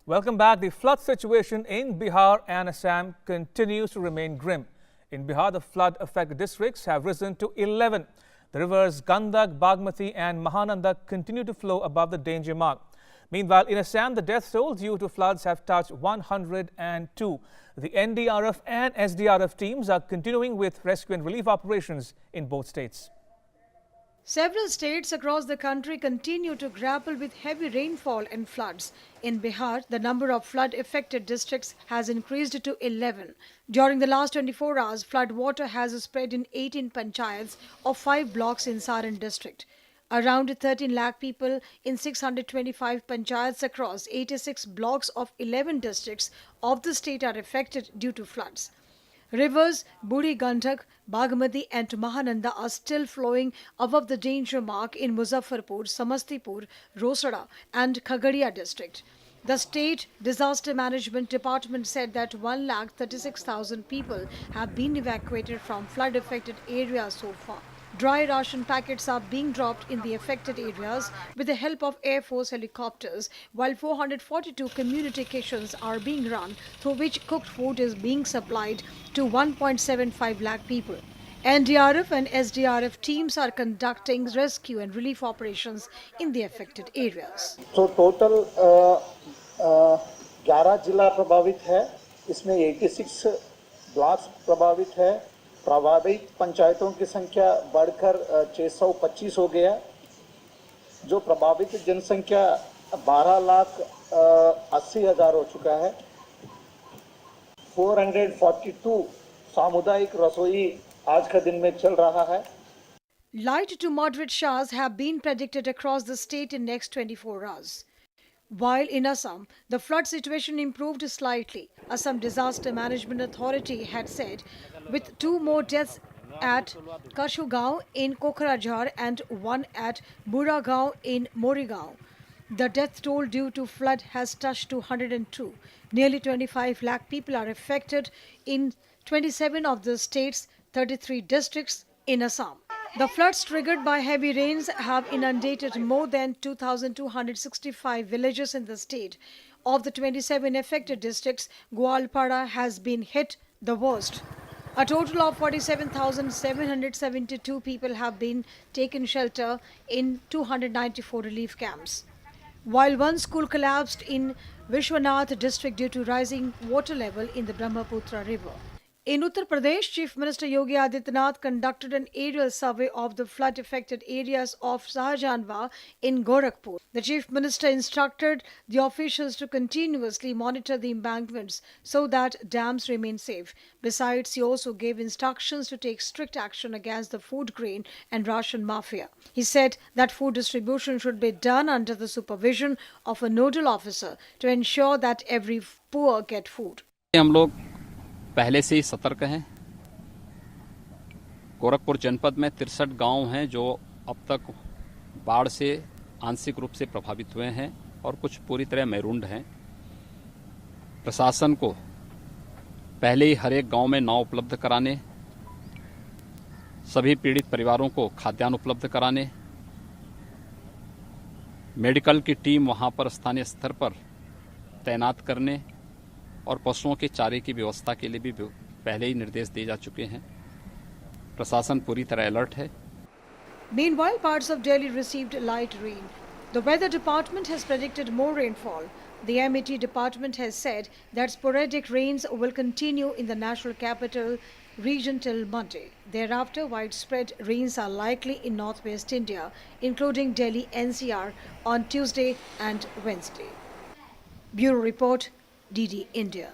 Welcome back. The flood situation in Bihar and Assam continues to remain grim. In Bihar, the flood-affected districts have risen to 11. The rivers Gandak, Bagmati and Mahananda continue to flow above the danger mark. Meanwhile, in Assam, the death toll due to floods have touched 102. The NDRF and SDRF teams are continuing with rescue and relief operations in both states. Several states across the country continue to grapple with heavy rainfall and floods. In Bihar, the number of flood-affected districts has increased to 11. During the last 24 hours, flood water has spread in 18 panchayats of 5 blocks in Saran district. Around 13 lakh people in 625 panchayats across 86 blocks of 11 districts of the state are affected due to floods. Rivers Buri Gandak, Bagmati and Mahananda are still flowing above the danger mark in Muzaffarpur, Samastipur, Rosada and Khagaria district. The State Disaster Management Department said that 1,36,000 people have been evacuated from flood-affected areas so far. Dry ration packets are being dropped in the affected areas with the help of Air Force helicopters, while 442 community kitchens are being run, through which cooked food is being supplied to 1.75 lakh people. NDRF and SDRF teams are conducting rescue and relief operations in the affected areas. So total 11 जिला प्रभावित है, इसमें 86 blocks प्रभावित है। प्रभावित पंचायतों की संख्या बढ़कर 625 हो गया। जो प्रभावित जनसंख्या 12,80,000 हो चुका है। 442 सामुदायिक रसोई आज का दिन में चल रहा है। Light to moderate showers have been predicted across the state in next 24 hours. While in Assam, the flood situation improved slightly. Assam Disaster Management Authority had said, with 2 more deaths at Kashugaon in Kokrajhar and 1 at Buragaon in Morigaon. The death toll due to flood has touched 202. Nearly 25 lakh people are affected in 27 of the state's 33 districts in Assam. The floods triggered by heavy rains have inundated more than 2,265 villages in the state. Of the 27 affected districts, Gwalpara has been hit the worst. A total of 47,772 people have been taken shelter in 294 relief camps. While one school collapsed in Vishwanath district due to rising water level in the Brahmaputra river. In Uttar Pradesh, Chief Minister Yogi Adityanath conducted an aerial survey of the flood-affected areas of Shahjahanpur in Gorakhpur. The Chief Minister instructed the officials to continuously monitor the embankments so that dams remain safe. Besides, he also gave instructions to take strict action against the food, grain and ration mafia. He said that food distribution should be done under the supervision of a nodal officer to ensure that every poor get food. पहले से ही सतर्क हैं। गोरखपुर जनपद में 63 गांव हैं जो अब तक बाढ़ से आंशिक रूप से प्रभावित हुए हैं और कुछ पूरी तरह मैरूंड हैं। प्रशासन को पहले ही हर एक गांव में नाव उपलब्ध कराने, सभी पीड़ित परिवारों को खाद्यान्न उपलब्ध कराने, मेडिकल की टीम वहां पर स्थानीय स्तर पर तैनात करने और पशुओं के चारे की व्यवस्था के लिए भी पहले ही निर्देश दिए जा चुके हैं। प्रशासन पूरी तरह अलर्ट है। Meanwhile, parts of Delhi received light rain. The weather department has predicted more rainfall. The MET department has said that sporadic rains will continue in the national capital region till Monday. Thereafter, widespread rains are likely in northwest India, including Delhi NCR on Tuesday and Wednesday. Bureau Report, DD India.